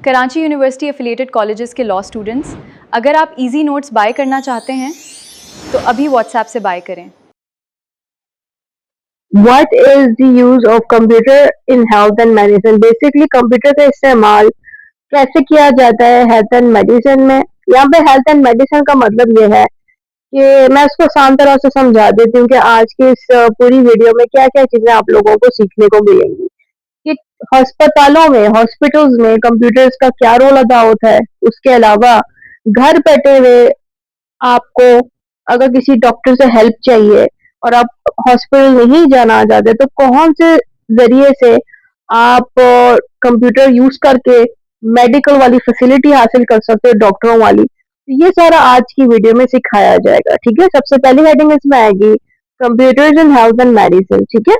Karachi university affiliated colleges के law students, अगर आप इजी नोट्स बाय करना चाहते हैं तो अभी व्हाट्सएप से बाय करें। What is the use of computer in health and medicine? Basically computer का इस्तेमाल कैसे किया जाता है हेल्थ एंड मेडिसिन में। यहाँ पे हेल्थ एंड मेडिसिन का मतलब ये है कि मैं इसको आसान तरह से समझा देती हूँ कि आज की इस पूरी वीडियो में क्या क्या चीजें आप लोगों को सीखने को मिलेंगी कि अस्पतालों में, हॉस्पिटल्स में कंप्यूटर्स का क्या रोल अदा होता है। उसके अलावा घर बैठे हुए आपको अगर किसी डॉक्टर से हेल्प चाहिए और आप हॉस्पिटल नहीं जाना चाहते तो कौन से जरिए से आप कंप्यूटर यूज करके मेडिकल वाली फैसिलिटी हासिल कर सकते हो, डॉक्टरों वाली। तो ये सारा आज की वीडियो में सिखाया जाएगा। ठीक है, सबसे पहली हेडिंग इसमें आएगी computers in health and medicine. ठीक है,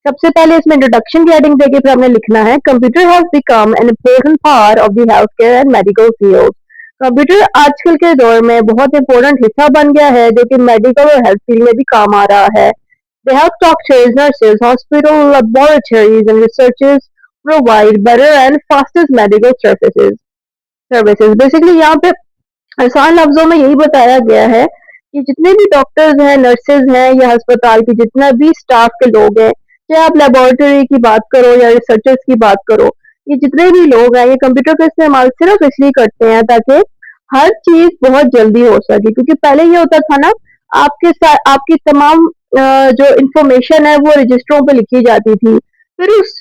सबसे पहले इसमें इंट्रोडक्शन की हेडिंग देके फिर हमने लिखना है computer has become an important part of the health care and medical field. Computer आजकल के दौर में बहुत इंपॉर्टेंट हिस्सा बन गया है जो कि मेडिकल और हेल्थ फील्ड में भी काम आ रहा है। They help doctors, nurses, hospital laboratories and researchers provide better and fastest medical services. Basically यहाँ पे आसान लफ्जों में यही बताया गया है कि जितने भी डॉक्टर्स हैं, नर्सेज हैं या अस्पताल के जितना भी स्टाफ के लोग हैं, चाहे आप लेबोरेटरी की बात करो या रिसर्चर्स की बात करो, ये जितने भी लोग हैं ये कंप्यूटर का इस्तेमाल सिर्फ इसलिए करते हैं ताकि हर चीज बहुत जल्दी हो सके। क्योंकि पहले ये होता था ना, आपके साथ आपकी तमाम जो इंफॉर्मेशन है वो रजिस्टरों पे लिखी जाती थी, फिर उस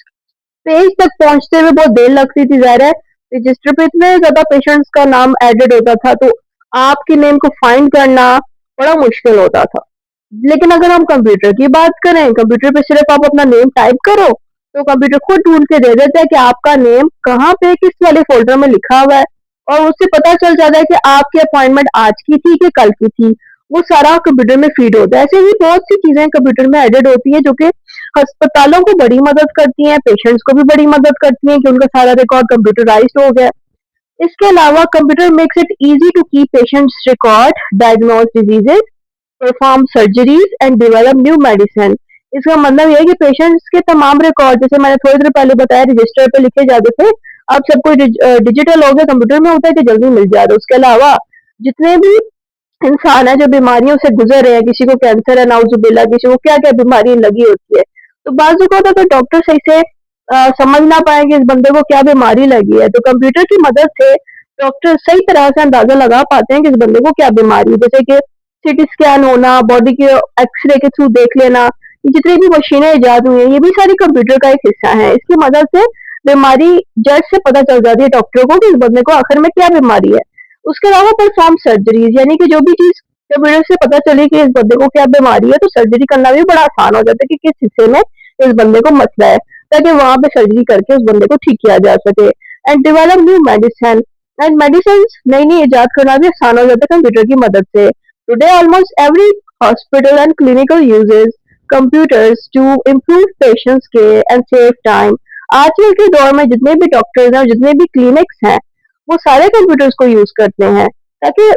पेज तक पहुंचते हुए बहुत देर लगती थी। ज़ाहिर है रजिस्टर पे इतने ज्यादा पेशेंट्स का नाम एडेड होता था तो आपके नेम को फाइंड करना बड़ा मुश्किल होता था। लेकिन अगर हम कंप्यूटर की बात करें, कंप्यूटर पे सिर्फ आप अपना नेम टाइप करो तो कंप्यूटर खुद ढूंढ के दे देता है कि आपका नेम कहाँ पे किस वाले फोल्डर में लिखा हुआ है, और उससे पता चल जाता है कि आपकी अपॉइंटमेंट आज की थी कि कल की थी। वो सारा कंप्यूटर में फीड होता है। ऐसे ही बहुत सी चीजें कंप्यूटर में एडेड होती है जो कि अस्पतालों को बड़ी मदद करती हैं, पेशेंट्स को भी बड़ी मदद करती हैं कि उनका सारा रिकॉर्ड कंप्यूटराइज्ड हो गया। इसके अलावा computer makes it easy to keep patients record, diagnose diseases, perform surgeries and develop new medicine. इसका मतलब यह है कि पेशेंट्स के तमाम रिकॉर्ड, जैसे मैंने थोड़ी देर पहले बताया रजिस्टर पे लिखे जाते थे, अब सब कुछ डिजिटल हो गया, कंप्यूटर में होता है कि जल्दी मिल जाता है। उसके अलावा जितने भी इंसान है जो बीमारियों से गुजर रहे हैं, किसी को कैंसर है नाउजुबिल्ला, किसी को क्या क्या बीमारी लगी होती है, तो बाजू का तो डॉक्टर सही से समझ ना पाए कि इस बंदे को क्या बीमारी लगी है, तो कंप्यूटर की मदद से डॉक्टर सही तरह से अंदाजा लगा पाते हैं कि इस बंदे को क्या बीमारी है। जैसे कि सीटी स्कैन होना, बॉडी के एक्सरे के थ्रू देख लेना, ये जितनी भी मशीनें इजाद हुई हैं ये भी सारी कंप्यूटर का एक हिस्सा है। इसकी मदद से बीमारी जड़ से पता चल जाती है डॉक्टर को कि इस बंदे को आखिर में क्या बीमारी है। उसके अलावा परफॉर्म सर्जरीज, यानी कि जो भी चीज कंप्यूटर से पता चली कि इस बंदे को क्या बीमारी है तो सर्जरी करना भी बड़ा आसान हो जाता है कि किस हिस्से में इस बंदे को मसला है, ताकि वहां पे सर्जरी करके उस बंदे को ठीक किया जा सके। And develop new medicine, and medicine नई नई इजाद करना भी आसान हो जाता है कंप्यूटर की मदद से। Today almost every hospital and clinical uses computers to improve patients care and save time. आजकल के दौर में जितने भी डॉक्टर्स हैं, जितने भी क्लिनिक्स हैं, वो सारे कंप्यूटर्स को यूज करते हैं ताकि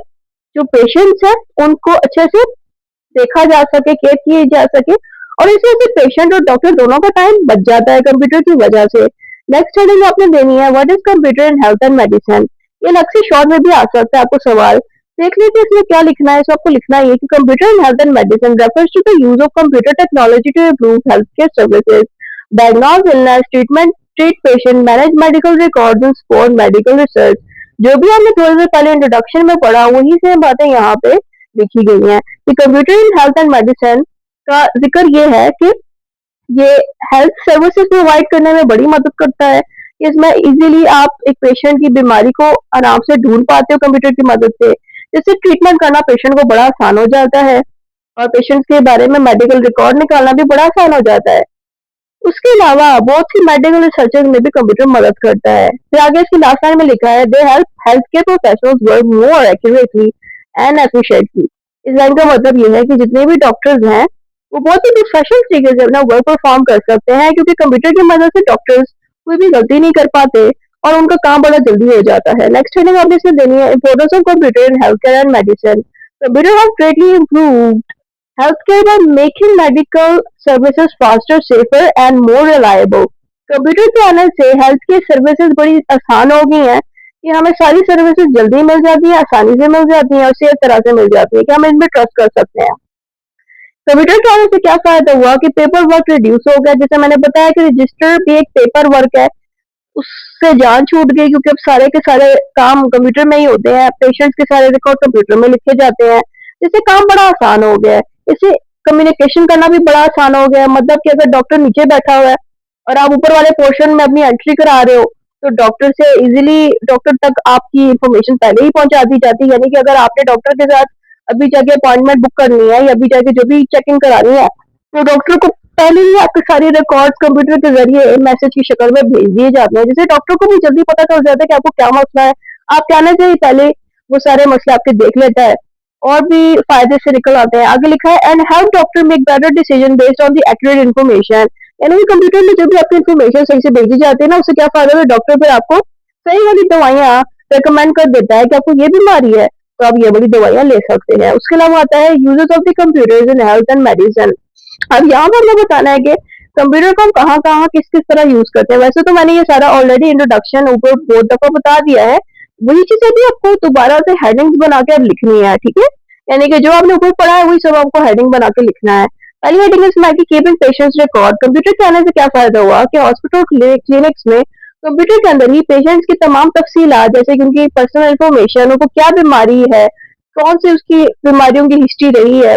जो पेशेंट्स हैं उनको अच्छे से देखा जा सके, केयर की जा सके, और इस वजह से पेशेंट और डॉक्टर दोनों का टाइम बच जाता है कंप्यूटर की वजह से। नेक्स्ट हेडिंग आपने देनी है what is computer in health and medicine. ये अलग से शॉर्ट में भी आ सकता है आपको सवाल, देख लीजिए इसमें क्या लिखना है। इसमें आपको लिखना है कि computer in health and medicine refers to the use of computer technology to improve health care services, diagnose illness, treat patient, manage medical records and support medical research. जो भी हमने थोड़ी देर पहले इंट्रोडक्शन में पढ़ा वही सेम बातें यहाँ पे लिखी गई हैं कि computer in health and medicine का जिक्र ये है कि ये हेल्थ सर्विसेज प्रोवाइड करने में बड़ी मदद करता है। इसमें इजीली आप एक पेशेंट की बीमारी को आराम से ढूंढ पाते हो कंप्यूटर की मदद से, जिससे ट्रीटमेंट करना पेशेंट को बड़ा आसान हो जाता है और पेशेंट के बारे में मेडिकल रिकॉर्ड निकालना भी बड़ा आसान हो जाता है। उसके अलावा बहुत सी मेडिकल रिसर्चेस में भी कंप्यूटर मदद करता है। फिर आगे इसकी लास्ट लाइन में लिखा है they help health care professionals work more accurately and efficiently. इस लाइन का मतलब ये है कि जितने भी डॉक्टर्स हैं वो बहुत ही प्रोफेशनल तरीके से अपना वर्क परफॉर्म कर सकते हैं, क्योंकि कंप्यूटर की मदद से डॉक्टर्स कोई भी गलती नहीं कर पाते और उनका काम बड़ा जल्दी हो जाता है। नेक्स्ट हेडिंग आपने इसमें देनी है importance of computer in health care and medicine. Computer has greatly improved healthcare by making medical services faster, safer, and more reliable. Computer के आने से हेल्थ की सर्विसेज बड़ी आसान हो गई हैं कि हमें सारी सर्विसेज जल्दी मिल जाती है, आसानी से मिल जाती है और सेफ तरह से मिल जाती है कि हम इनमें ट्रस्ट कर सकते हैं। कंप्यूटर के आने से क्या फायदा हुआ कि पेपर वर्क रिड्यूस हो गया। जैसे मैंने बताया कि रजिस्टर भी एक पेपर वर्क है, उससे जान छूट गई क्योंकि अब सारे के सारे काम कंप्यूटर में ही होते हैं। पेशेंट्स के सारे रिकॉर्ड कंप्यूटर में लिखे जाते हैं, जिससे काम बड़ा आसान हो गया है। इससे कम्युनिकेशन करना भी बड़ा आसान हो गया है। मतलब कि अगर डॉक्टर नीचे बैठा हुआ है और आप ऊपर वाले पोर्शन में अपनी एंट्री करा रहे हो, तो डॉक्टर से इजीली डॉक्टर तक आपकी इंफॉर्मेशन पहले ही पहुंचा दी जाती है। यानी कि अगर आपने डॉक्टर के साथ अभी जाके अपॉइंटमेंट बुक करनी है या अभी जाके जो भी चेकिंग करानी है, तो डॉक्टर को पहले ही आपके सारे रिकॉर्ड्स कंप्यूटर के जरिए मैसेज की शक्ल में भेज दिए जाते हैं, जिससे डॉक्टर को भी जल्दी पता चल जाता है कि आपको क्या मसला है। आप कहने से ही पहले वो सारे मसले आपके देख लेता है और भी फायदे से निकल आते हैं। आगे लिखा है and help doctor make better decision based on the accurate information. यानी कि कंप्यूटर में जब भी आपकी इन्फॉर्मेशन सही से भेजी जाती है ना, उससे क्या फायदा है, डॉक्टर फिर आपको सही वाली दवाइयाँ रिकमेंड कर देता है कि आपको ये बीमारी है तो आप ये बड़ी दवाइयाँ ले सकते हैं। उसके अलावा आता है uses of the computers in health and medicine. अब यहाँ पर हमें बताना है कि कंप्यूटर को हम कहाँ-कहाँ, किस-किस तरह यूज करते हैं। वैसे तो मैंने ये सारा ऑलरेडी इंट्रोडक्शन ऊपर बहुत दफा बता दिया है। वही चीजें भी आपको दोबारा से हेडिंग्स बना के अब लिखनी है, ठीक है? यानी कि जो आपने ऊपर पढ़ा है वही सब आपको हेडिंग बना के लिखना है। पहली हेडिंग है इसमें कीपिंग पेशेंट्स रिकॉर्ड। कंप्यूटर के आने से क्या फायदा हुआ कि हॉस्पिटल क्लिनिक्स में कंप्यूटर के अंदर ही पेशेंट्स की तमाम तफसीलात, जैसे कि उनकी पर्सनल इंफॉर्मेशन, उनको क्या बीमारी है, कौन सी उसकी बीमारियों की हिस्ट्री रही है,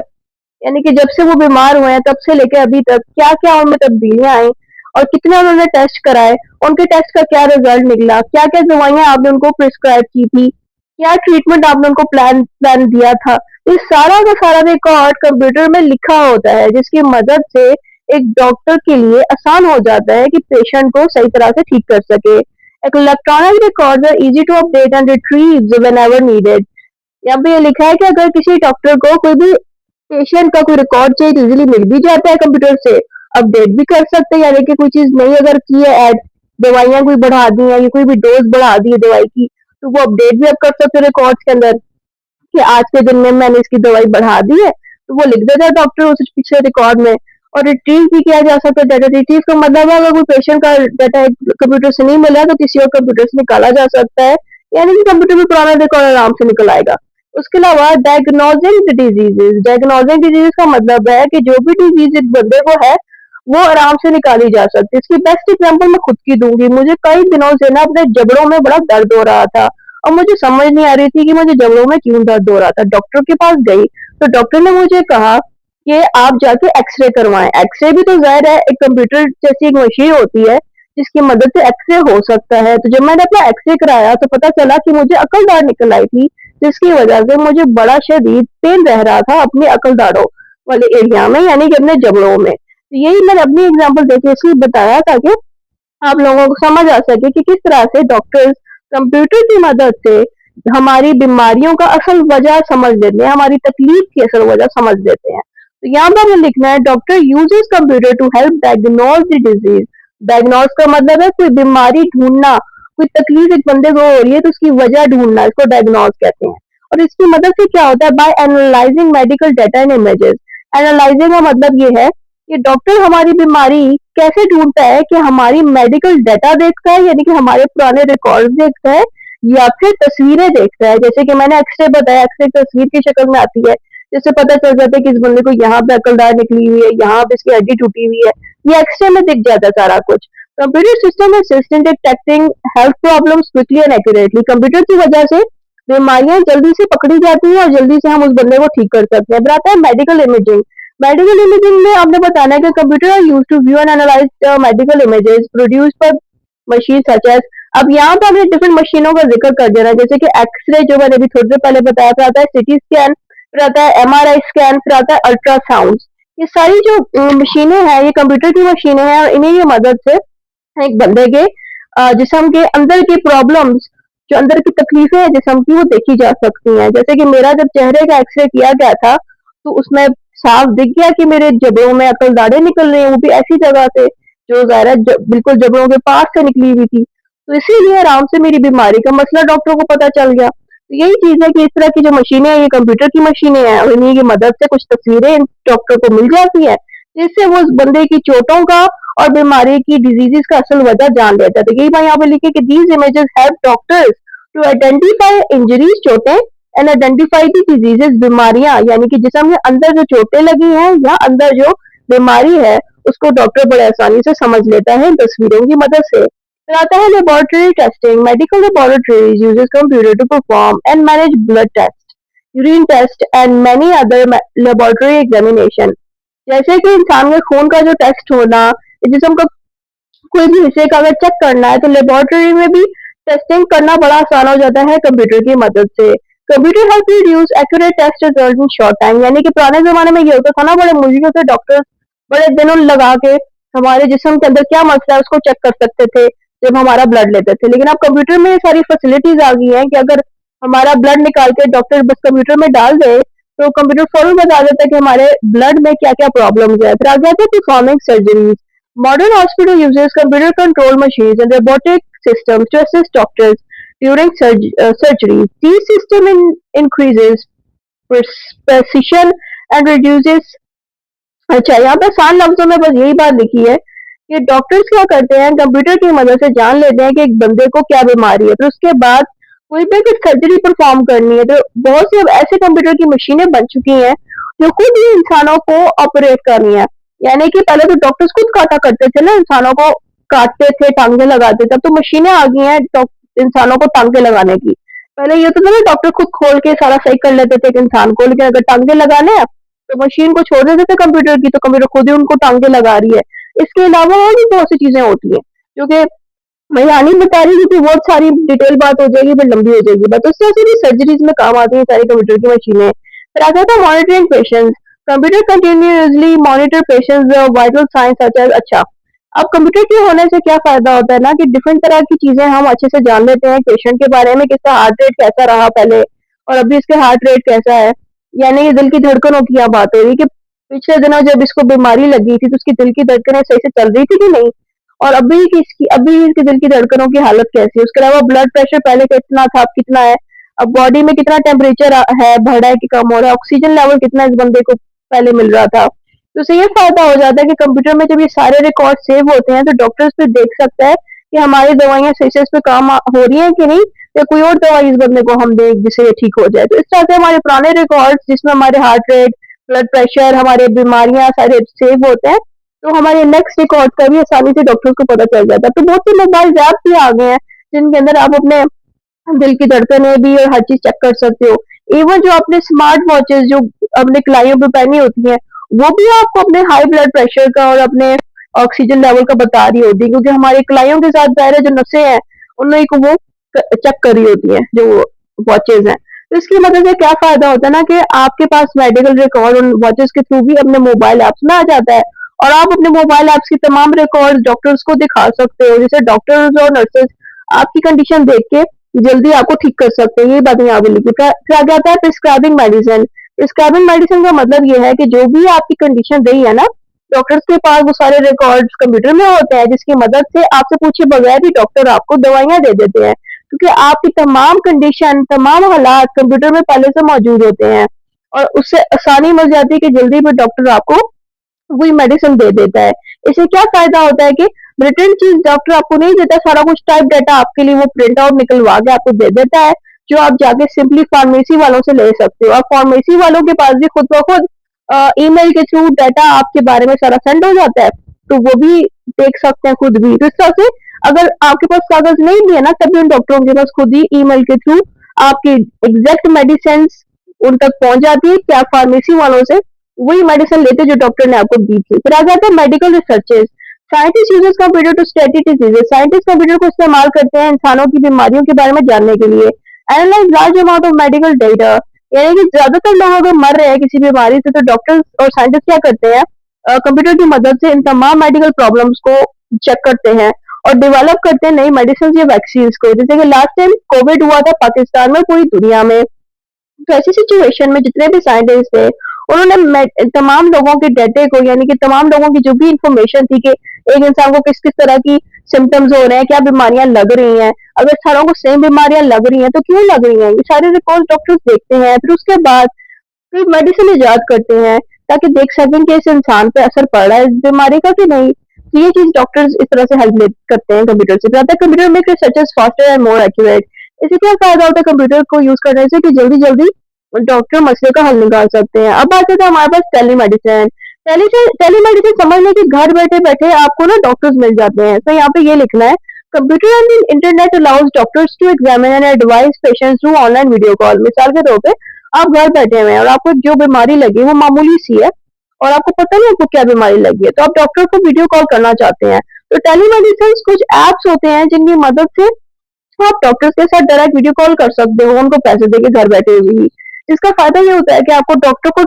यानी कि जब से वो बीमार हुए हैं तब से लेके अभी तक क्या-क्या उनमें तब्दीलियाँ आई और कितने उन्होंने टेस्ट कराए, उनके टेस्ट का क्या रिजल्ट निकला, क्या-क्या दवाइयाँ आपने उनको प्रिस्क्राइब की थी, क्या ट्रीटमेंट आपने उनको प्लान प्लान दिया था। ये सारा का सारा रिकॉर्ड कंप्यूटर में लिखा होता है, जिसकी मदद से एक डॉक्टर के लिए आसान हो जाता है कि पेशेंट को सही तरह से ठीक कर सके। Electronic records are easy to update and retrieve whenever needed. यहाँ पे ये लिखा है कि अगर किसी डॉक्टर को कोई भी पेशेंट का कोई रिकॉर्ड चाहिए इजीली मिल भी जाता है कंप्यूटर से, अपडेट भी कर सकते हैं। यानी कि कोई चीज नहीं अगर की है ऐड, दवाइयाँ कोई बढ़ा दी है या कोई भी डोज बढ़ा दी है दवाई की, तो वो अपडेट भी आप कर सकते हो रिकॉर्ड्स के अंदर कि आज के दिन में मैंने इसकी दवाई बढ़ा दी है, तो वो लिख देता है डॉक्टर उस पिछले रिकॉर्ड में। और रिट्रीव भी किया जा सकता है डाटा। रिट्रीव का मतलब है अगर कोई पेशेंट का डाटा कंप्यूटर से नहीं मिला तो किसी और कंप्यूटर से निकाला जा सकता है, यानी कि कंप्यूटर में पुराना रिकॉर्ड आराम से निकल आएगा। उसके अलावा डायग्नोजिंग डिजीजेस। डायग्नोजिंग डिजीज का मतलब है कि जो भी डिजीज एक बंदे को है वो आराम से निकाली जा सकती है। इसकी बेस्ट एग्जांपल मैं खुद की दूंगी। मुझे कई दिनों से ना अपने जबड़ों में बड़ा दर्द हो रहा था और मुझे समझ नहीं आ रही थी कि मुझे जबड़ों में क्यों दर्द हो रहा था। डॉक्टर के पास गई तो डॉक्टर ने मुझे कहा कि आप जाके एक्सरे करवाएं। एक्सरे भी तो जाहिर है एक कंप्यूटर जैसी एक मशीन होती है जिसकी मदद से एक्सरे हो सकता है। तो जब मैंने अपना एक्सरे कराया तो पता चला कि मुझे अकलदार निकल आई थी, जिसकी वजह से मुझे बड़ा शदीद पेन रह रहा था अपने अकलदारों वाले एरिया में, यानी कि अपने जबड़ों में। तो यही मैंने अपनी एग्जांपल देके इसलिए बताया ताकि आप लोगों को समझ आ सके कि किस तरह से डॉक्टर्स कंप्यूटर की मदद से हमारी बीमारियों का असल वजह समझ लेते हैं, हमारी तकलीफ की असल वजह समझ लेते हैं। तो यहाँ पर हमें लिखना है doctor uses computer to help diagnose the disease. Diagnose का मतलब है कोई बीमारी ढूंढना, कोई तकलीफ एक बंदे को हो रही है तो उसकी वजह ढूंढना, इसको डायग्नोज कहते हैं। और इसकी मदद से क्या होता है, by analysing medical data and images. Analysing का मतलब ये है कि डॉक्टर हमारी बीमारी कैसे ढूंढता है कि हमारी मेडिकल डाटा देखता है, यानी कि हमारे पुराने रिकॉर्ड देखता है, या फिर तस्वीरें देखता है। जैसे कि मैंने एक्सरे बताया, एक्सरे तस्वीर की शक्ल में आती है, जिससे पता चल जाता है कि इस बंदे को यहाँ पे अकलदार निकली हुई है, यहाँ पे इसकी हड्डी टूटी हुई है, ये एक्सरे में दिख जाता है सारा कुछ। कंप्यूटर सिस्टम है assistant detecting health problems quickly and accurately. Computer की वजह से बीमारियां जल्दी से पकड़ी जाती हैं और जल्दी से हम उस बंदे को ठीक कर सकते हैं। फिर आता है मेडिकल इमेजिंग। मेडिकल इमेजिंग में आपने बताना है कि computer are used to view and analyse medical images produced by machine such as. अब यहाँ पर हमने डिफरेंट मशीनों का जिक्र कर देना, जैसे कि एक्सरे जो मैंने अभी थोड़ी देर पहले बताया, फिर आता है सिटी स्कैन, फिर आता है एमआरआई स्कैन, फिर आता है अल्ट्रासाउंड। ये सारी जो मशीनें हैं ये कंप्यूटर की मशीनें हैं और इन्हीं की मदद से एक बंदे के जिस्म के अंदर की प्रॉब्लम्स, जो अंदर की तकलीफें हैं जिस्म की, वो देखी जा सकती हैं। जैसे कि मेरा जब चेहरे का एक्सरे किया गया था तो उसमें साफ दिख गया कि मेरे जबड़ों में अकल दाढ़ें निकल रही हैं, वो भी ऐसी जगह से जो ज़ाहिर है बिल्कुल जबड़ों के पास से निकली हुई थी। तो इसीलिए आराम से मेरी बीमारी का मसला डॉक्टर को पता चल गया। तो यही चीज़ है कि इस तरह की जो मशीनें हैं ये कंप्यूटर की मशीनें हैं और इन्हीं की मदद से कुछ तस्वीरें डॉक्टर को मिल जाती हैं, जिससे वो उस बंदे की चोटों का और बीमारी की डिजीजेस का असल वजह जान लेता है। तो यही बात यहाँ पे लिखी कि these images help doctors to identify injuries, चोटें, एंड आइडेंटिफाई दी डिजीजेस, बीमारियां, यानी कि जिसम के अंदर जो चोटें लगी हैं या अंदर जो बीमारी है उसको डॉक्टर बड़े आसानी से समझ लेता है इन तस्वीरों की मदद से। फिर आता है laboratory testing. Medical laboratories uses computer to perform and manage blood test, urine test and many other laboratory examination. जैसे कि इंसान के खून का जो टेस्ट होना, जिसम का कोई भी हिस्से का अगर चेक करना है तो लेबोरेटरी में भी टेस्टिंग करना बड़ा आसान हो जाता है कंप्यूटर की मदद से। Computer help reduce accurate test result in short time, यानी कि पुराने जमाने में ये होता था ना, बड़े मुश्किल से डॉक्टर्स बड़े दिनों लगा के हमारे जिस्म के अंदर क्या मसला है उसको चेक कर सकते थे जब हमारा ब्लड लेते थे। लेकिन अब कंप्यूटर में ये सारी फैसिलिटीज आ गई हैं कि अगर हमारा ब्लड निकाल के डॉक्टर बस कंप्यूटर में डाल दे तो कंप्यूटर फौरन बता देता है कि हमारे ब्लड में क्या क्या प्रॉब्लम्स है। फिर आ जाते हैं performing surgeries. Modern hospital uses computer control machines and robotic systems to assist doctors during surgery. These increases precision and reduces। अच्छा, यहाँ पे आसान लफ्जों में बस यही बात लिखी है कि डॉक्टर्स क्या करते हैं, कंप्यूटर की मदद से जान लेते हैं कि एक बंदे को क्या बीमारी है। फिर उसके बाद कोई भी अगर सर्जरी परफॉर्म करनी है तो बहुत सी अब ऐसे कंप्यूटर की मशीनें बन चुकी हैं जो खुद ही इंसानों को ऑपरेट कर रही हैं। यानी कि पहले तो डॉक्टर्स खुद काटा करते थे ना, इंसानों को काटते थे, टांगे लगाते थे। अब तो मशीनें आ गई हैं इंसानों को टांगे लगाने की। पहले ये तो था ना, डॉक्टर खुद खोल के सारा सही कर लेते थे एक इंसान को, लेकिन अगर टांगे लगाने हैं तो मशीन को छोड़ देते थे कंप्यूटर की, तो कंप्यूटर खुद ही उनको टांगे लगा रही है। इसके अलावा और भी बहुत सी चीजें होती हैं जो कि मैं यहाँ नहीं बता रही क्योंकि बहुत सारी डिटेल बात हो जाएगी, फिर लंबी हो जाएगी बात। उस तरह से भी सर्जरीज में काम आती है सारी कंप्यूटर की मशीनें। फिर आता था monitoring patients. Computer continuously monitor patients vital science such as. अच्छा, अब कंप्यूटर के होने से क्या फायदा होता है ना कि डिफरेंट तरह की चीजें हम अच्छे से जान लेते हैं पेशेंट के बारे में, किसका हार्ट रेट कैसा रहा पहले और अभी इसके हार्ट रेट कैसा है। यानी कि दिल की धड़कनों की यहाँ बात हो रही है कि पिछले दिनों जब इसको बीमारी लगी थी तो उसकी दिल की धड़कनें सही से चल रही थी कि नहीं, और अभी इसकी दिल की धड़कनों की हालत कैसी है। उसके अलावा ब्लड प्रेशर पहले कितना था, अब कितना है, अब बॉडी में कितना टेम्परेचर है, बढ़ा है कि कम हो रहा है, ऑक्सीजन लेवल कितना इस बंदे को पहले मिल रहा था। तो उससे ये फायदा हो जाता है कि कंप्यूटर में जब ये सारे रिकॉर्ड सेव होते हैं तो डॉक्टर्स फिर देख सकता है कि हमारी दवाइयां सही से इस पे काम हो रही हैं कि नहीं, या कोई और दवाई इस बंदे को हम दें जिससे ये ठीक हो जाए। तो इस तरह से हमारे पुराने रिकॉर्ड जिसमें हमारे हार्ट रेट, ब्लड प्रेशर, हमारे बीमारियां सारे सेव होते हैं, तो हमारे नेक्स्ट रिकॉर्ड का भी आसानी से डॉक्टर्स को पता चल जाता है। तो बहुत से मोबाइल ऐप भी आ गए हैं जिनके अंदर आप अपने दिल की धड़कनें भी और हर चीज चेक कर सकते हो। इवन जो अपने स्मार्ट वॉचेस जो अपने कलाइयों पे पहनी होती हैं वो भी आपको अपने हाई ब्लड प्रेशर का और अपने ऑक्सीजन लेवल का बता रही होती है, क्योंकि हमारी कलाइयों के साथ ज़ाहिर है जो नसें हैं उन्हीं को वो चेक कर रही होती हैं जो वॉचेस हैं। तो इसकी मदद से क्या फायदा होता है ना कि आपके पास मेडिकल रिकॉर्ड उन वॉचेस के थ्रू भी अपने मोबाइल ऐप्स में आ जाता है और आप अपने मोबाइल ऐप्स की तमाम रिकॉर्ड डॉक्टर्स को दिखा सकते हो, जिससे डॉक्टर्स और नर्सेज आपकी कंडीशन देख के जल्दी आपको ठीक कर सकते हैं। ये बात यहाँ पे लिखी। फिर आगे आता है प्रिस्क्राइबिंग मेडिसिन। प्रिस्क्राइबिंग मेडिसिन का मतलब ये है कि जो भी आपकी कंडीशन रही है ना, डॉक्टर्स के पास वो सारे रिकॉर्ड्स कंप्यूटर में होते हैं, जिसकी मदद से आपसे पूछे बगैर ही डॉक्टर आपको दवाइयां दे देते हैं, क्योंकि आपकी तमाम कंडीशन, तमाम हालात कंप्यूटर में पहले से मौजूद होते हैं और उससे आसानी मिल जाती है कि जल्दी भी डॉक्टर आपको वही मेडिसिन दे देता है। इससे क्या फायदा होता है कि रिटर्न चीज डॉक्टर आपको नहीं देता, सारा कुछ टाइप डाटा आपके लिए वो प्रिंट आउट निकलवा के आपको दे देता है, जो आप जाके सिंपली फार्मेसी वालों से ले सकते हो। और फार्मेसी वालों के पास भी खुद ब खुद ईमेल के थ्रू डाटा आपके बारे में सारा सेंड हो जाता है, तो वो भी देख सकते हैं खुद भी। तो इस तरह से अगर आपके पास कागज नहीं भी है ना, तभी उन डॉक्टरों के पास खुद ही ईमेल के थ्रू आपकी एग्जैक्ट मेडिसिन उन तक पहुंच जाती है कि आप फार्मेसी वालों से वही मेडिसिन लेते जो डॉक्टर ने आपको दी थी। फिर आ जाता है medical researches. Scientist uses computer to study diseases. Scientist computer को इस्तेमाल करते हैं इंसानों की बीमारियों के बारे में जानने के लिए। Analyse large amount of medical data, यानी कि ज्यादातर लोग अगर मर रहे हैं किसी बीमारी से तो डॉक्टर्स और साइंटिस्ट क्या करते हैं, कंप्यूटर की मदद से इन तमाम मेडिकल प्रॉब्लम्स को चेक करते हैं और डेवलप करते हैं नई मेडिसिन या वैक्सीन को। जैसे कि लास्ट टाइम कोविड हुआ था पाकिस्तान में, पूरी दुनिया में, तो ऐसी सिचुएशन में जितने भी साइंटिस्ट थे उन्होंने तमाम लोगों के डेटे को, यानी कि तमाम लोगों की जो भी इंफॉर्मेशन थी कि एक इंसान को किस किस तरह की सिम्टम्स हो रहे हैं, क्या बीमारियां लग रही हैं, अगर सारों को सेम बीमारियां लग रही हैं तो क्यों लग रही हैं, ये सारे रिकॉर्ड डॉक्टर्स देखते हैं। फिर उसके बाद फिर मेडिसिन इजाद करते हैं ताकि देख सकें कि इस इंसान पे असर पड़ रहा है इस बीमारी का कि नहीं। तो ये चीज डॉक्टर्स इस तरह से हेल्प करते हैं कंप्यूटर से। ज्यादा computer make researches faster and more accurate. इससे क्या फायदा होता है कंप्यूटर को यूज करने से कि जल्दी जल्दी डॉक्टर मसले का हल निकाल सकते हैं। अब आते हैं हमारे पास टेलीमेडिसिन। टेलीमेडिसिन समझने कि घर बैठे बैठे आपको ना डॉक्टर्स मिल जाते हैं। तो यहाँ पे ये लिखना है, computer and internet allows doctors to examine and advice patients through online video call. मिसाल के तौर पे आप घर बैठे हुए हैं और आपको जो बीमारी लगी वो मामूली सी है और आपको पता नहीं आपको क्या बीमारी लगी है, तो आप डॉक्टर को वीडियो कॉल करना चाहते हैं। तो टेलीमेडिसिन कुछ एप्स होते हैं जिनकी मदद से आप डॉक्टर्स के साथ डायरेक्ट वीडियो कॉल कर सकते हो, उनको पैसे देके घर बैठे हुए ही। इसका फायदा ये होता है कि आपको डॉक्टर को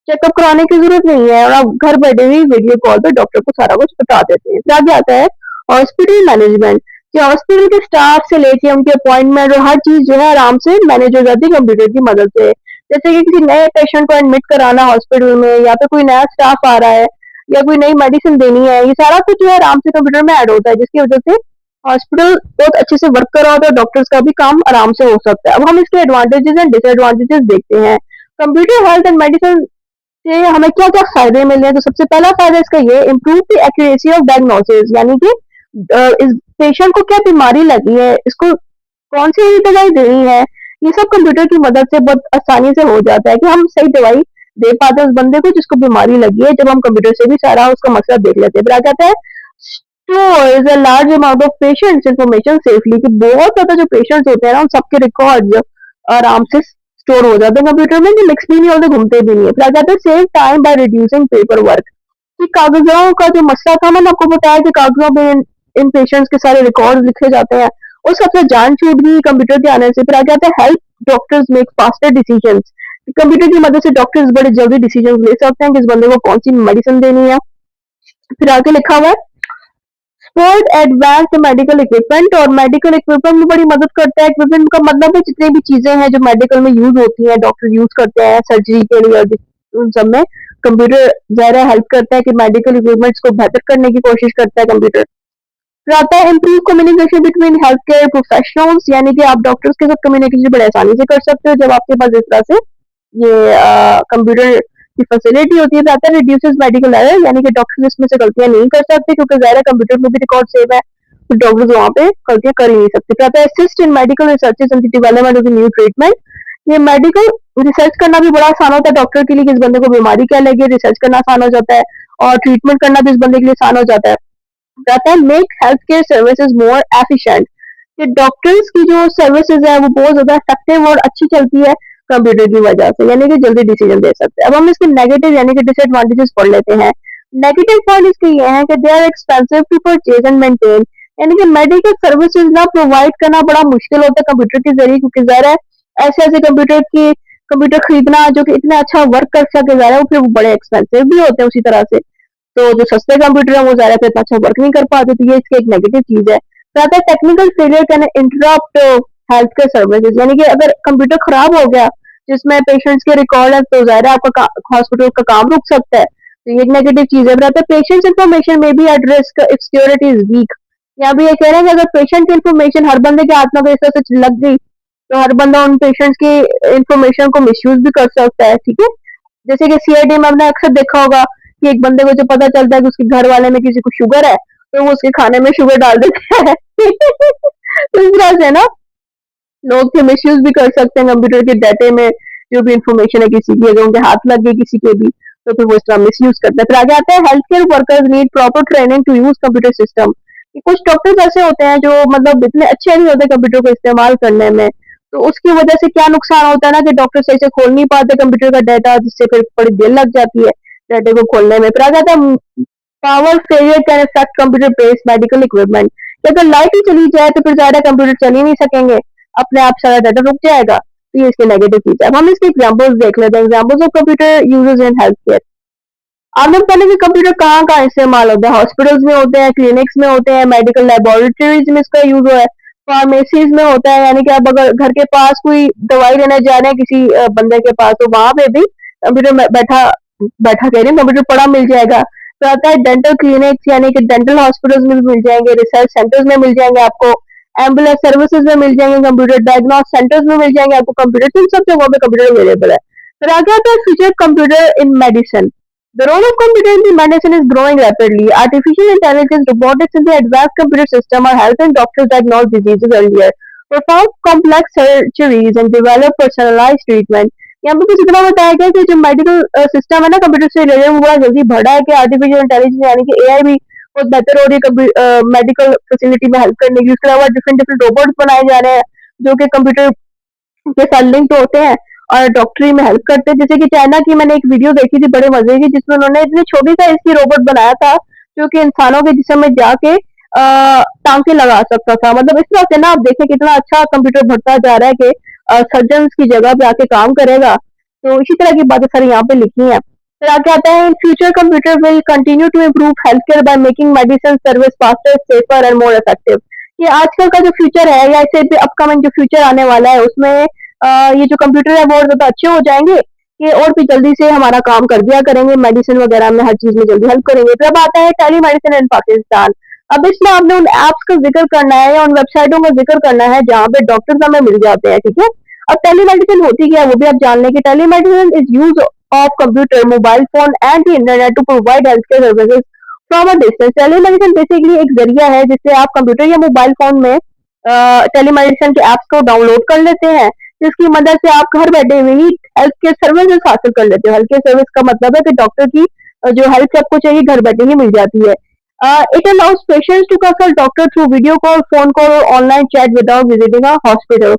चेकअप कराने की जरूरत नहीं है और आप घर बैठे हुए वीडियो कॉल पे डॉक्टर को सारा कुछ बता देते हैं। फिर आगे आता है हॉस्पिटल मैनेजमेंट, कि हॉस्पिटल के स्टाफ से लेके उनके अपॉइंटमेंट और हर चीज जो है आराम से मैनेज हो जाती है कंप्यूटर की मदद से। जैसे कि किसी नए पेशेंट को एडमिट कराना हॉस्पिटल में, या फिर कोई नया स्टाफ आ रहा है, या कोई नई मेडिसिन देनी है, ये सारा कुछ जो है आराम से कंप्यूटर में ऐड होता है, जिसकी वजह से हॉस्पिटल बहुत अच्छे से वर्क कर रहा होता है, डॉक्टर्स का भी काम आराम से हो सकता है। अब हम इसके एडवांटेजेस एंड डिसएडवांटेजेस देखते हैं। कंप्यूटर हेल्थ एंड मेडिसिन से हमें क्या क्या फायदे मिले हैं। तो सबसे पहला फायदा इसका ये, improve the accuracy of diagnosis, यानी कि इस पेशेंट को क्या बीमारी लगी है, इसको कौन सी दवाई देनी है, ये सब कंप्यूटर की मदद से बहुत आसानी से हो जाता है कि हम सही दवाई दे पाते हैं उस बंदे को जिसको बीमारी लगी है, जब हम कंप्यूटर से भी सारा उसका मसला देख लेते हैं। फिर आ जाता है stores a large amount of patients information safely, कि बहुत ज्यादा जो पेशेंट्स होते हैं ना उन सबके रिकॉर्ड्स आराम से स्टोर हो जाते हैं कंप्यूटर में, जो मिक्स भी नहीं होते, घूमते भी नहीं है। फिर आ जाता है save time by reducing paper work, कि कागजों का जो मसला था, मैंने आपको बताया कि कागजों में इन पेशेंट्स के सारे रिकॉर्ड लिखे जाते हैं, उस सबसे जान छूट गई कंप्यूटर के आने से। फिर आ जाता है help doctors make faster decisions, computer की मदद से डॉक्टर्स बड़े जल्दी डिसीजन ले सकते हैं कि इस बंदे को कौन सी मेडिसिन देनी है। फिर आगे लिखा हुआ है स्पोर्ट एडवांस्ड मेडिकल इक्विपमेंट, और मेडिकल इक्विपमेंट में बड़ी मदद करता है। इक्विपमेंट का मतलब है जितनी भी चीजें हैं जो मेडिकल में यूज होती हैं, डॉक्टर यूज करते हैं सर्जरी के लिए, और उन सब में कंप्यूटर ज़्यादा हेल्प करता है कि मेडिकल इक्विपमेंट्स को बेहतर करने की कोशिश करता है कंप्यूटर। फिर आता है improve communication between health care professionals, यानी कि आप डॉक्टर्स के साथ कम्युनिकेशन बड़े आसानी से कर सकते हो जब आपके पास इस तरह से ये कंप्यूटर की फैसिलिटी होती है। आता है रिड्यूसेस मेडिकल एरर, यानी कि डॉक्टर्स इसमें से गलतियां नहीं कर सकते क्योंकि ज़्यादा कंप्यूटर में भी रिकॉर्ड सेव है, तो डॉक्टर्स वहाँ पे गलतियां कर ही नहीं सकते। फिर आता है assist in medical researches and development of new treatment, ये मेडिकल रिसर्च करना भी बड़ा आसान होता है डॉक्टर के लिए कि इस बंदे को बीमारी क्या लगी है, रिसर्च करना आसान हो जाता है, और ट्रीटमेंट करना भी इस बंदे के लिए आसान हो जाता है। कहता है make health care services more efficient, कि डॉक्टर्स की जो सर्विसेज है वो बहुत ज्यादा इफेक्टिव और अच्छी चलती है कंप्यूटर की वजह से, यानी कि जल्दी डिसीजन दे सकते हैं। अब हम इसके नेगेटिव यानी कि डिसएडवांटेजेस पढ़ लेते हैं। नेगेटिव पॉइंट इसके ये है कि they are expensive to purchase and maintain, यानी कि मेडिकल सर्विसेज ना प्रोवाइड करना बड़ा मुश्किल होता है कंप्यूटर के जरिए, क्योंकि ज़ाहिर है ऐसे ऐसे कंप्यूटर खरीदना जो कि इतना अच्छा वर्क कर सके, ज़ाहिर है वो फिर वो बड़े एक्सपेंसिव भी होते हैं उसी तरह से। तो जो सस्ते कंप्यूटर है वो ज़्यादा पे इतना अच्छा वर्क नहीं कर पाते, तो ये इसकी एक नेगेटिव चीज है। तो आता है technical failure can interrupt health care services, यानी कि अगर कंप्यूटर खराब हो गया जिसमें पेशेंट्स के रिकॉर्ड है तो ज़ाहिर है आपका हॉस्पिटल का काम रुक सकता है, तो ये एक नेगेटिव चीज है। बताते हैं पेशेंट्स इन्फॉर्मेशन में भी at risk if security is weak, यहाँ भी ये कह रहे हैं कि अगर पेशेंट की इन्फॉर्मेशन हर बंदे के हाथ में अगर इस तरह से लग गई तो हर बंदा उन पेशेंट्स की इन्फॉर्मेशन को मिसयूज भी कर सकता है। ठीक है, जैसे कि सीआईडी में हमने अक्सर देखा होगा कि एक बंदे को जो पता चलता है कि उसके घर वाले में किसी को शुगर है तो वो उसके खाने में शुगर डाल देते हैं तो इस तरह से ना लोग के मिसयूज भी कर सकते हैं कंप्यूटर के डाटे में जो भी इंफॉर्मेशन है किसी की, अगर उनके हाथ लग गई किसी के भी तो फिर वो इस तरह मिसयूज करते हैं। फिर आगे आता है health care workers need proper training to use computer system, कुछ डॉक्टर्स ऐसे होते हैं जो मतलब इतने अच्छे नहीं होते कंप्यूटर को इस्तेमाल करने में, तो उसकी वजह से क्या नुकसान होता है ना कि डॉक्टर सही से खोल नहीं पाते कंप्यूटर का डाटा, जिससे फिर बड़ी देर लग जाती है डाटे को खोलने में। फिर आ जाता है power failure can affect computer based medical equipment, कि अगर लाइट ही चली जाए तो फिर ज्यादा कंप्यूटर चल ही नहीं सकेंगे, अपने आप सारा डाटा रुक जाएगा, तो ये इसके नेगेटिव चीज है। अब हम इसके एग्जांपल्स देख लेते हैं, examples of computer uses in health care. आप लोग पहले कि कंप्यूटर कहाँ कहाँ इस्तेमाल होते हैं, हॉस्पिटल्स में होते हैं, क्लिनिक्स में होते हैं, मेडिकल लेबोरेटरीज में इसका यूज हो है, फार्मेसीज में होता है, यानी कि आप अगर घर के पास कोई दवाई लेने जा रहे हैं किसी बंदे के पास तो वहां पे भी कंप्यूटर में बैठा बैठा कह रही हूँ कंप्यूटर पड़ा मिल जाएगा। तो आता है डेंटल क्लिनिक्स, यानी कि डेंटल हॉस्पिटल्स में भी मिल जाएंगे, रिसर्च सेंटर्स में मिल जाएंगे आपको, एम्बुलेंस सर्विसेज में मिल जाएंगे कंप्यूटर, डायग्नोस सेंटर्स में मिल जाएंगे आपको कंप्यूटर, तो इन सब जगहों पे कंप्यूटर अवेलेबल है। फिर आगे आता है future computer in medicine, The role of computer in the medicine is growing rapidly. Artificial intelligence, robotics, and the advanced computer system are helping doctors diagnose diseases earlier, perform complex surgeries, and develop personalized treatment. यहाँ पे कुछ इतना बताया गया है कि जो medical system है ना कंप्यूटर से रिलेटेड वो बड़ा जल्दी बढ़ा है कि आर्टिफिशियल इंटेलिजेंस यानी कि एआई भी बहुत बेहतर हो रही है मेडिकल फैसिलिटी में हेल्प करने की। उसके अलावा डिफरेंट डिफरेंट रोबोट बनाए जा रहे हैं जो कि कंप्यूटर के साथ लिंक्ड होते हैं और डॉक्टरी में हेल्प करते हैं। जैसे कि चाइना की मैंने एक वीडियो देखी थी बड़े मजे की जिसमें उन्होंने इतनी छोटी सा इसकी रोबोट बनाया था जो कि इंसानों के जिस्म में जाके टांके लगा सकता था। मतलब इस तरह से ना आप देखें कितना अच्छा कंप्यूटर बढ़ता जा रहा है कि सर्जन की जगह पे आके काम करेगा। तो इसी तरह की बातें सारी यहाँ पे लिखी हैं। फिर आगे आता है in future computer will continue to improve health care by making medicine service faster safer and more effective. ये आजकल का जो फ्यूचर है या इससे भी अपकमिंग जो फ्यूचर आने वाला है उसमें ये जो कंप्यूटर है वो और ज्यादा अच्छे हो जाएंगे कि और भी जल्दी से हमारा काम कर दिया करेंगे मेडिसिन वगैरह में हर चीज में जल्दी हेल्प करेंगे। फिर अब आता है टेली मेडिसिन इन पाकिस्तान। अब इसमें आपने उन एप्स का जिक्र करना है या उन वेबसाइटों का जिक्र करना है जहाँ पे डॉक्टर्स हमें मिल जाते हैं, ठीक है। अब टेली मेडिसिन होती क्या है वो भी आप जान लें कि telemedicine is use of computer mobile phone and the internet to provide health care services from a distance. Telemedicine basically एक जरिया है जिससे आप कंप्यूटर या मोबाइल फोन में टेलीमेडिसिन के ऐप्स को डाउनलोड कर लेते हैं जिसकी मदद से आप घर बैठे हुए ही हेल्थ केयर सर्विसेज हासिल कर लेते हो। हेल्थ केयर सर्विस का मतलब है कि डॉक्टर की जो हेल्प आपको चाहिए घर बैठे ही मिल जाती है। It allows patients to consult doctor through video call, phone call और online chat without visiting a hospital.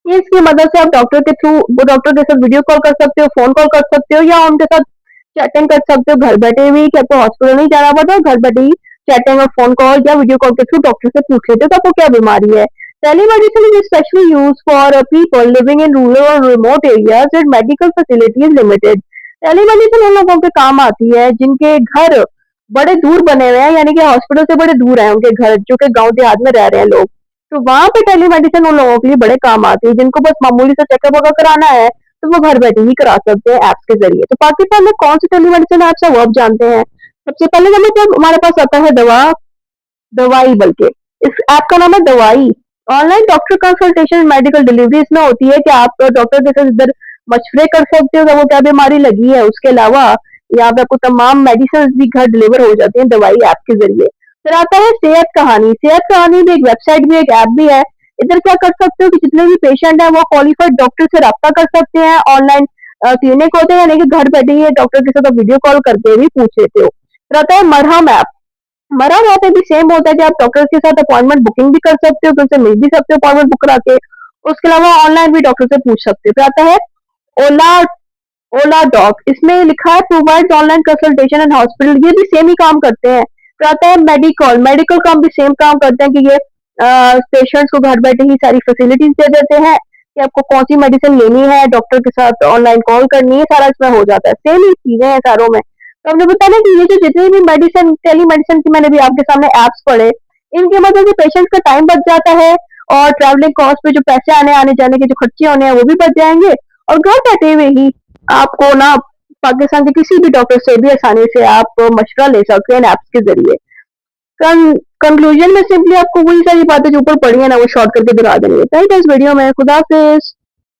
ये इसकी मदद से आप डॉक्टर के साथ वीडियो कॉल कर सकते हो, फोन कॉल कर सकते हो या उनके साथ चैटिंग कर सकते हो घर बैठे हुए कि आपको हॉस्पिटल नहीं जाना पड़ता, घर बैठे ही चैटिंग और फोन कॉल या वीडियो कॉल के थ्रू डॉक्टर से पूछ लेते हो कि आपको क्या बीमारी है। Telemedicine is specially use for people living in rural और remote areas where medical facility is limited. Telemedicine उन लोगों के काम आती है जिनके घर बड़े दूर बने हुए हैं यानी कि हॉस्पिटल से बड़े दूर है उनके घर जो कि गांव देहात में रह रहे हैं लोग। तो वहां पे टेलीमेडिसिन उन लोगों के लिए बड़े काम आती है जिनको बस मामूली सा चेकअप वगैरह कराना है तो वो घर बैठे ही करा सकते हैं ऐप्स के जरिए। तो पाकिस्तान में कौन सी टेलीमेडिसिन ऐप्स है वो आप जानते हैं। सबसे पहले मतलब हमारे पास आता है दवाई बल्कि इस ऐप का नाम है दवाई। Online doctor consultation medical delivery इसमें होती है कि आप डॉक्टर के साथ इधर मशवरे कर सकते हो कि वो क्या बीमारी लगी है। उसके अलावा यहाँ पे आपको तमाम मेडिसिन भी घर डिलीवर हो जाती हैं दवाई ऐप के जरिए। फिर आता है सेहत कहानी। सेहत कहानी भी एक वेबसाइट भी एक ऐप भी है। इधर क्या कर सकते हो कि जितने भी पेशेंट हैं वो क्वालिफाइड डॉक्टर से रब्ता कर सकते हैं। ऑनलाइन क्लिनिक होते हैं यानी कि घर बैठे ही डॉक्टर के साथ वीडियो कॉल करके भी पूछ लेते हो। फिर आता है मरहम ऐप। मरहम ऐप भी सेम होता है कि आप डॉक्टर के साथ अपॉइंटमेंट बुकिंग भी कर सकते हो, तो उनसे मिल भी सकते हो अपॉइंटमेंट बुक करा के। उसके अलावा ऑनलाइन भी डॉक्टर से पूछ सकते हो। फिर आता है ओला ओला डॉक। इसमें लिखा है provides online consultation and hospital. ये भी सेम ही काम करते हैं। फिर आता है मेडिकॉल। मेडिकल काम भी सेम काम करते हैं कि ये पेशेंट्स को घर बैठे ही सारी फैसिलिटीज दे देते हैं कि आपको कौन सी मेडिसिन लेनी है, डॉक्टर के साथ ऑनलाइन कॉल करनी है, सारा इसमें हो जाता है। सेम ही चीजें हैं सारों में। तो हमने बताया ना कि ये जो जितनी भी मेडिसिन टेली मेडिसिन की मैंने भी आपके सामने एप्स पढ़े इनकी मदद से पेशेंट्स का टाइम बच जाता है और ट्रैवलिंग कॉस्ट पे जो पैसे आने जाने के जो खर्चे होने हैं वो भी बच जाएंगे और घर बैठे हुए ही आपको ना पाकिस्तान के किसी भी डॉक्टर से भी आसानी से आप मशवरा ले सकते हैं ऐप्स के जरिए। कंक्लूजन में सिंपली आपको वही सारी बातें जो ऊपर पढ़ी है ना वो शॉर्ट करके दिखा देंगे। राइट इस वीडियो में खुदा हाफिज।